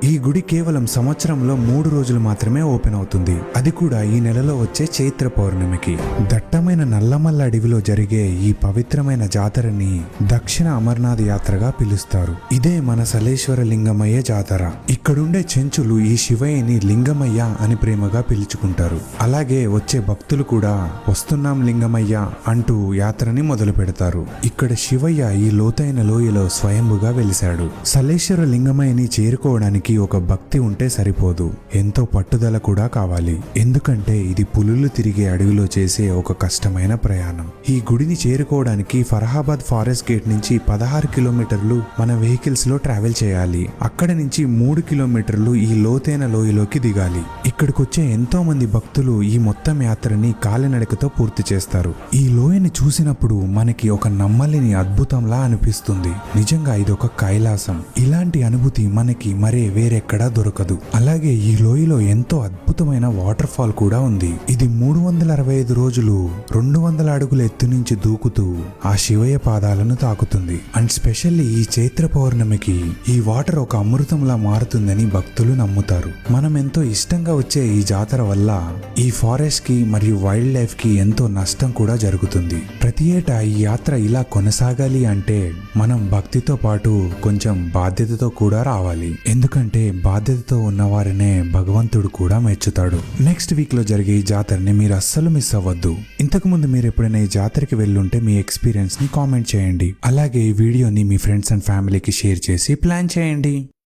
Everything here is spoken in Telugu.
ఈ గుడి కేవలం సంవత్సరంలో 3 రోజులు మాత్రమే ఓపెన్ అవుతుంది, అది కూడా ఈ నెలలో వచ్చే చైత్ర పౌర్ణమికి. దట్టమైన నల్లమల్ల అడవిలో జరిగే ఈ పవిత్రమైన జాతరని దక్షిణ అమర్నాథ్ యాత్రగా పిలుస్తారు. ఇదే మన సలేశ్వర లింగమయ్య జాతర. ఇక్కడుండే చెంచులు ఈ శివయ్యని లింగమయ్య అని ప్రేమగా పిలుచుకుంటారు. అలాగే వచ్చే భక్తులు కూడా వస్తున్నాం లింగమయ్య అంటూ యాత్రని మొదలు పెడతారు. ఇక్కడ శివయ్య ఈ లోతైన లోయలో స్వయంభుగా వెలిశాడు. సలేశ్వర లింగమయ్యని చేరుకోవడానికి ఒక భక్తి ఉంటే సరిపోదు, ఎంతో పట్టుదల కూడా కావాలి. ఎందుకంటే ఇది పులులు తిరిగే అడవిలో చేసే ఒక కష్టమైన ప్రయాణం. ఈ గుడిని చేరుకోవడానికి ఫరహాబాద్ ఫారెస్ట్ గేట్ నుంచి 16 కిలోమీటర్లు మన వెహికల్స్ లో ట్రావెల్ చేయాలి. అక్కడ నుంచి 3 కిలోమీటర్లు ఈ లోతైన లోయలోకి దిగాలి. ఇక్కడికొచ్చే ఎంతో మంది భక్తులు ఈ మొత్తం యాత్రని కాలినడకతో పూర్తి చేస్తారు. ఈ లోయని చూసినప్పుడు మనకి ఒక నమ్మలేని అద్భుతంలా అనిపిస్తుంది. నిజంగా ఇదొక కైలాసం. ఇలాంటి అనుభూతి మనకి మరే వేరెక్కడా దొరకదు. అలాగే ఈ లోయలో ఎంతో అద్భుతమైన వాటర్ ఫాల్ కూడా ఉంది. ఇది 365 రోజులు 200 అడుగుల ఎత్తు నుంచి దూకుతూ ఆ శివయ్య పాదాలను తాకుతుంది. అండ్ స్పెషల్లీ ఈ చైత్ర పౌర్ణమికి ఈ వాటర్ ఒక అమృతంలా మారుతుందని భక్తులు నమ్ముతారు. మనం ఎంతో ఇష్టంగా వచ్చే ఈ జాతర వల్ల ఈ ఫారెస్ట్ కి మరియు వైల్డ్ లైఫ్ కి ఎంతో నష్టం కూడా జరుగుతుంది. ప్రతి ఏటా ఈ యాత్ర ఇలా కొనసాగాలి అంటే మనం భక్తితో పాటు కొంచెం బాధ్యతతో కూడా రావాలి. ఎందుకంటే బాధ్యతతో ఉన్నవారినే భగవంతుడు కూడా మెచ్చుతాడు. నెక్స్ట్ వీక్ లో జరిగే ఈ జాతరని మీరు అస్సలు మిస్ అవ్వద్దు. ఇంతకు ముందు మీరు ఎప్పుడైనా ఈ జాతరకి వెళ్ళుంటే మీ ఎక్స్పీరియన్స్ ని కామెంట్ చేయండి. అలాగే ఈ వీడియోని మీ ఫ్రెండ్స్ అండ్ ఫ్యామిలీకి షేర్ చేసి ప్లాన్ చేయండి.